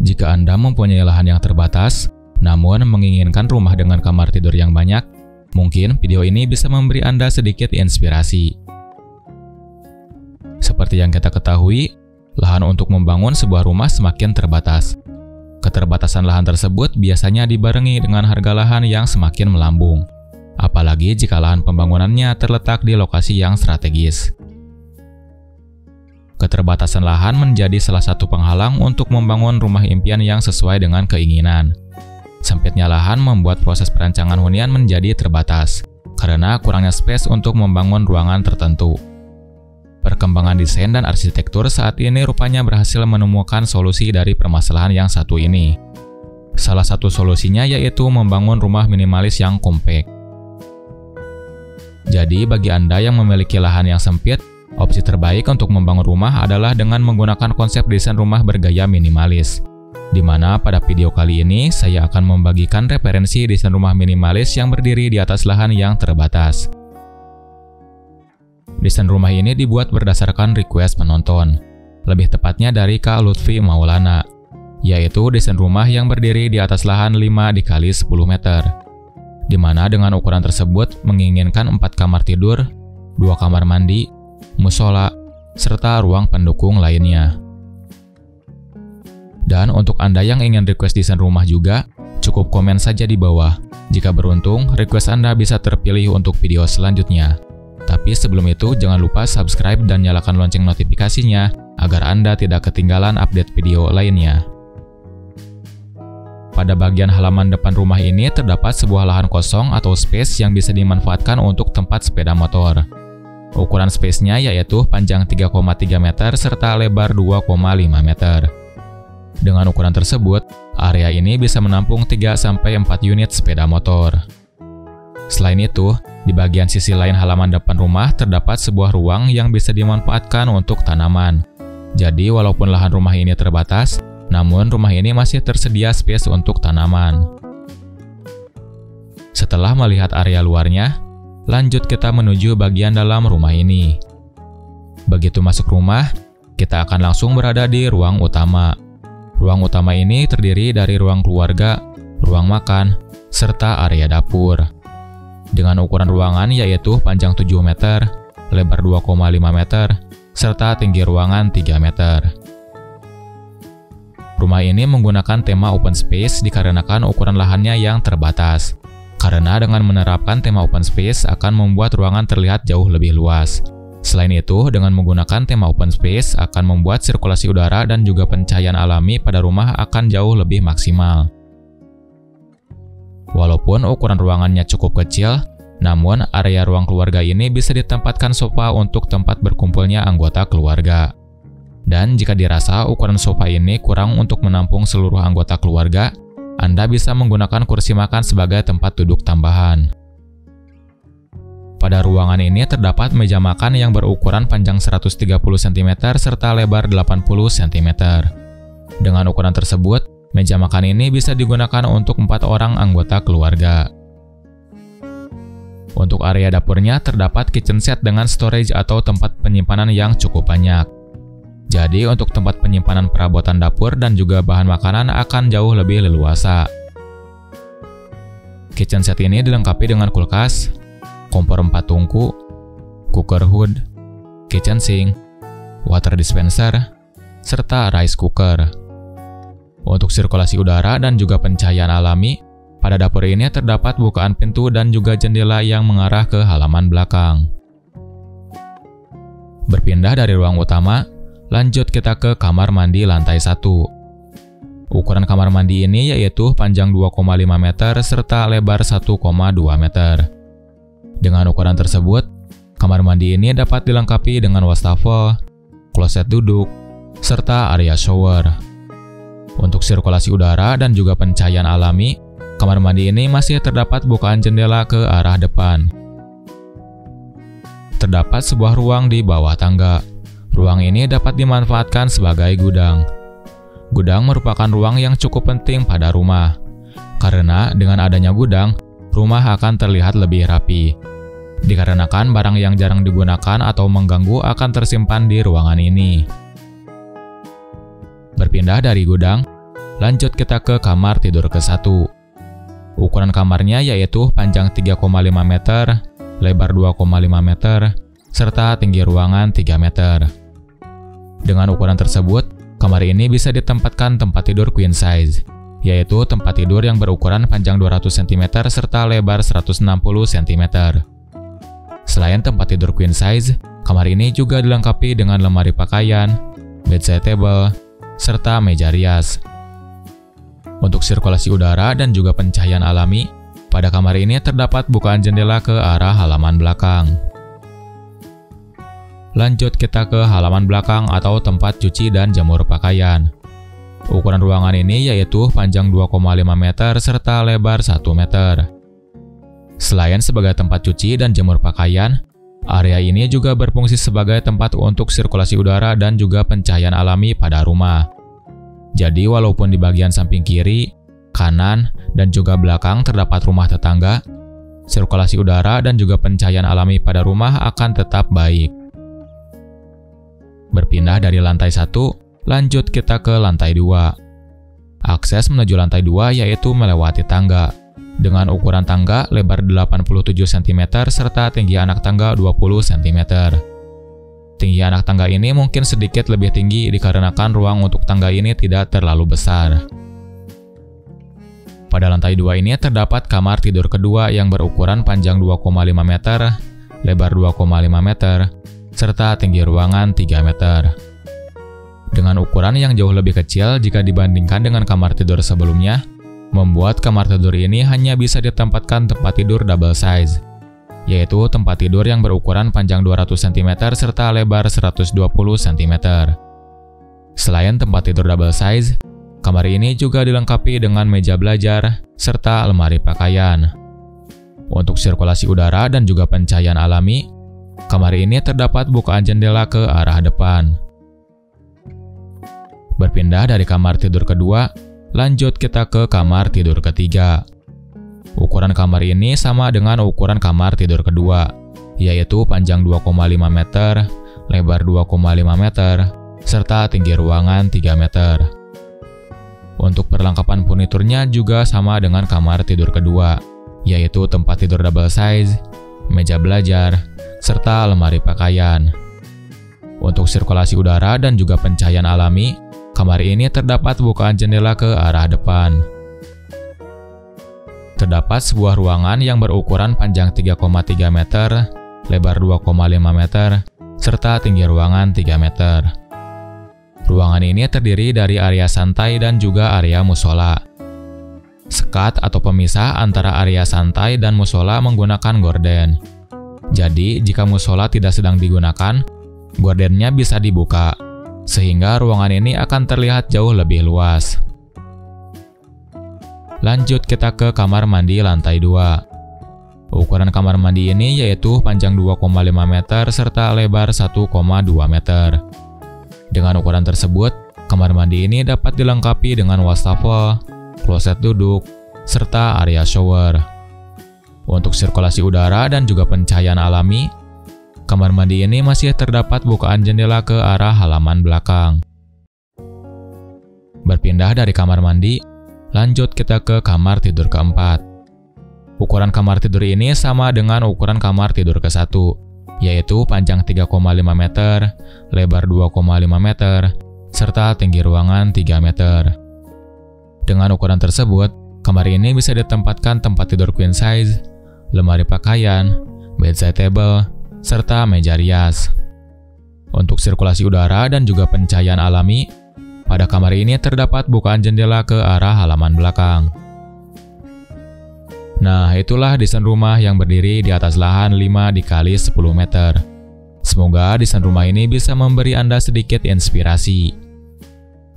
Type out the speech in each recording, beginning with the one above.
Jika Anda mempunyai lahan yang terbatas, namun menginginkan rumah dengan kamar tidur yang banyak, mungkin video ini bisa memberi Anda sedikit inspirasi. Seperti yang kita ketahui, lahan untuk membangun sebuah rumah semakin terbatas. Keterbatasan lahan tersebut biasanya dibarengi dengan harga lahan yang semakin melambung, apalagi jika lahan pembangunannya terletak di lokasi yang strategis. Keterbatasan lahan menjadi salah satu penghalang untuk membangun rumah impian yang sesuai dengan keinginan. Sempitnya lahan membuat proses perancangan hunian menjadi terbatas, karena kurangnya space untuk membangun ruangan tertentu. Perkembangan desain dan arsitektur saat ini rupanya berhasil menemukan solusi dari permasalahan yang satu ini. Salah satu solusinya yaitu membangun rumah minimalis yang kompak. Jadi bagi Anda yang memiliki lahan yang sempit, opsi terbaik untuk membangun rumah adalah dengan menggunakan konsep desain rumah bergaya minimalis. Di mana pada video kali ini saya akan membagikan referensi desain rumah minimalis yang berdiri di atas lahan yang terbatas. Desain rumah ini dibuat berdasarkan request penonton, lebih tepatnya dari Kak Lutfi Maulana, yaitu desain rumah yang berdiri di atas lahan 5 x 10 meter, di mana dengan ukuran tersebut menginginkan 4 kamar tidur, 2 kamar mandi, musola, serta ruang pendukung lainnya. Dan untuk Anda yang ingin request desain rumah juga, cukup komen saja di bawah. Jika beruntung, request Anda bisa terpilih untuk video selanjutnya. Tapi sebelum itu, jangan lupa subscribe dan nyalakan lonceng notifikasinya agar Anda tidak ketinggalan update video lainnya. Pada bagian halaman depan rumah ini terdapat sebuah lahan kosong atau space yang bisa dimanfaatkan untuk tempat sepeda motor. Ukuran space-nya yaitu panjang 3,3 meter serta lebar 2,5 meter. Dengan ukuran tersebut, area ini bisa menampung 3-4 unit sepeda motor. Selain itu, di bagian sisi lain halaman depan rumah terdapat sebuah ruang yang bisa dimanfaatkan untuk tanaman. Jadi walaupun lahan rumah ini terbatas, namun rumah ini masih tersedia space untuk tanaman. Setelah melihat area luarnya, lanjut kita menuju bagian dalam rumah ini. Begitu masuk rumah, kita akan langsung berada di ruang utama. Ruang utama ini terdiri dari ruang keluarga, ruang makan, serta area dapur. Dengan ukuran ruangan yaitu panjang 7 meter, lebar 2,5 meter, serta tinggi ruangan 3 meter. Rumah ini menggunakan tema open space dikarenakan ukuran lahannya yang terbatas. Karena dengan menerapkan tema open space akan membuat ruangan terlihat jauh lebih luas. Selain itu, dengan menggunakan tema open space akan membuat sirkulasi udara dan juga pencahayaan alami pada rumah akan jauh lebih maksimal. Walaupun ukuran ruangannya cukup kecil, namun area ruang keluarga ini bisa ditempatkan sofa untuk tempat berkumpulnya anggota keluarga. Dan jika dirasa ukuran sofa ini kurang untuk menampung seluruh anggota keluarga, Anda bisa menggunakan kursi makan sebagai tempat duduk tambahan. Pada ruangan ini terdapat meja makan yang berukuran panjang 130 cm serta lebar 80 cm. Dengan ukuran tersebut, meja makan ini bisa digunakan untuk 4 orang anggota keluarga. Untuk area dapurnya terdapat kitchen set dengan storage atau tempat penyimpanan yang cukup banyak. Jadi untuk tempat penyimpanan perabotan dapur dan juga bahan makanan akan jauh lebih leluasa. Kitchen set ini dilengkapi dengan kulkas, kompor 4 tungku, cooker hood, kitchen sink, water dispenser, serta rice cooker. Untuk sirkulasi udara dan juga pencahayaan alami, pada dapur ini terdapat bukaan pintu dan juga jendela yang mengarah ke halaman belakang. Berpindah dari ruang utama, lanjut kita ke kamar mandi lantai 1. Ukuran kamar mandi ini yaitu panjang 2,5 meter serta lebar 1,2 meter. Dengan ukuran tersebut, kamar mandi ini dapat dilengkapi dengan wastafel, kloset duduk, serta area shower. Untuk sirkulasi udara dan juga pencahayaan alami, kamar mandi ini masih terdapat bukaan jendela ke arah depan. Terdapat sebuah ruang di bawah tangga. Ruang ini dapat dimanfaatkan sebagai gudang. Gudang merupakan ruang yang cukup penting pada rumah, karena dengan adanya gudang, rumah akan terlihat lebih rapi. Dikarenakan barang yang jarang digunakan atau mengganggu akan tersimpan di ruangan ini. Berpindah dari gudang, Lanjut kita ke kamar tidur ke-1. Ukuran kamarnya yaitu panjang 3,5 meter, lebar 2,5 meter, serta tinggi ruangan 3 meter. Dengan ukuran tersebut, kamar ini bisa ditempatkan tempat tidur queen size, yaitu tempat tidur yang berukuran panjang 200 cm serta lebar 160 cm. Selain tempat tidur queen size, kamar ini juga dilengkapi dengan lemari pakaian, bedside table, serta meja rias. Untuk sirkulasi udara dan juga pencahayaan alami, pada kamar ini terdapat bukaan jendela ke arah halaman belakang. Lanjut kita ke halaman belakang atau tempat cuci dan jemur pakaian. Ukuran ruangan ini yaitu panjang 2,5 meter serta lebar 1 meter. Selain sebagai tempat cuci dan jemur pakaian, area ini juga berfungsi sebagai tempat untuk sirkulasi udara dan juga pencahayaan alami pada rumah. Jadi walaupun di bagian samping kiri, kanan, dan juga belakang terdapat rumah tetangga, sirkulasi udara dan juga pencahayaan alami pada rumah akan tetap baik. Berpindah dari lantai 1, lanjut kita ke lantai 2. Akses menuju lantai 2 yaitu melewati tangga, dengan ukuran tangga lebar 87 cm serta tinggi anak tangga 20 cm. Tinggi anak tangga ini mungkin sedikit lebih tinggi dikarenakan ruang untuk tangga ini tidak terlalu besar. Pada lantai 2 ini terdapat kamar tidur kedua yang berukuran panjang 2,5 meter, lebar 2,5 meter, serta tinggi ruangan 3 meter. Dengan ukuran yang jauh lebih kecil jika dibandingkan dengan kamar tidur sebelumnya, membuat kamar tidur ini hanya bisa ditempatkan tempat tidur double size, yaitu tempat tidur yang berukuran panjang 200 cm serta lebar 120 cm. Selain tempat tidur double size, kamar ini juga dilengkapi dengan meja belajar serta lemari pakaian. Untuk sirkulasi udara dan juga pencahayaan alami, kamar ini terdapat bukaan jendela ke arah depan. Berpindah dari kamar tidur kedua, lanjut kita ke kamar tidur ketiga. Ukuran kamar ini sama dengan ukuran kamar tidur kedua, yaitu panjang 2,5 meter, lebar 2,5 meter, serta tinggi ruangan 3 meter. Untuk perlengkapan furniturnya juga sama dengan kamar tidur kedua, yaitu tempat tidur double size, meja belajar, serta lemari pakaian. Untuk sirkulasi udara dan juga pencahayaan alami, kamar ini terdapat bukaan jendela ke arah depan. Terdapat sebuah ruangan yang berukuran panjang 3,3 meter, lebar 2,5 meter, serta tinggi ruangan 3 meter. Ruangan ini terdiri dari area santai dan juga area musola. Sekat atau pemisah antara area santai dan musola menggunakan gorden. Jadi, jika musola tidak sedang digunakan, gordennya bisa dibuka, sehingga ruangan ini akan terlihat jauh lebih luas. Lanjut kita ke kamar mandi lantai 2. Ukuran kamar mandi ini yaitu panjang 2,5 meter serta lebar 1,2 meter. Dengan ukuran tersebut, kamar mandi ini dapat dilengkapi dengan wastafel, kloset duduk, serta area shower. Untuk sirkulasi udara dan juga pencahayaan alami, kamar mandi ini masih terdapat bukaan jendela ke arah halaman belakang. Berpindah dari kamar mandi, lanjut kita ke kamar tidur keempat. Ukuran kamar tidur ini sama dengan ukuran kamar tidur ke-1, yaitu panjang 3,5 meter, lebar 2,5 meter, serta tinggi ruangan 3 meter. Dengan ukuran tersebut, kamar ini bisa ditempatkan tempat tidur queen size, lemari pakaian, bedside table, serta meja rias. Untuk sirkulasi udara dan juga pencahayaan alami, pada kamar ini terdapat bukaan jendela ke arah halaman belakang. Nah, itulah desain rumah yang berdiri di atas lahan 5 x 10 meter. Semoga desain rumah ini bisa memberi Anda sedikit inspirasi.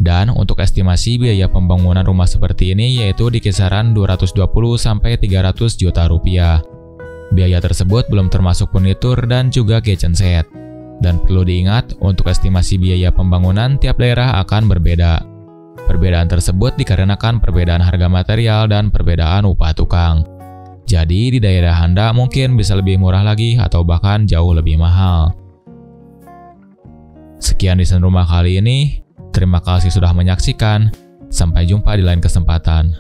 Dan untuk estimasi biaya pembangunan rumah seperti ini yaitu di kisaran 220–300 juta rupiah. Biaya tersebut belum termasuk furnitur dan juga kitchen set. Dan perlu diingat, untuk estimasi biaya pembangunan tiap daerah akan berbeda. Perbedaan tersebut dikarenakan perbedaan harga material dan perbedaan upah tukang. Jadi di daerah Anda mungkin bisa lebih murah lagi atau bahkan jauh lebih mahal. Sekian desain rumah kali ini. Terima kasih sudah menyaksikan. Sampai jumpa di lain kesempatan.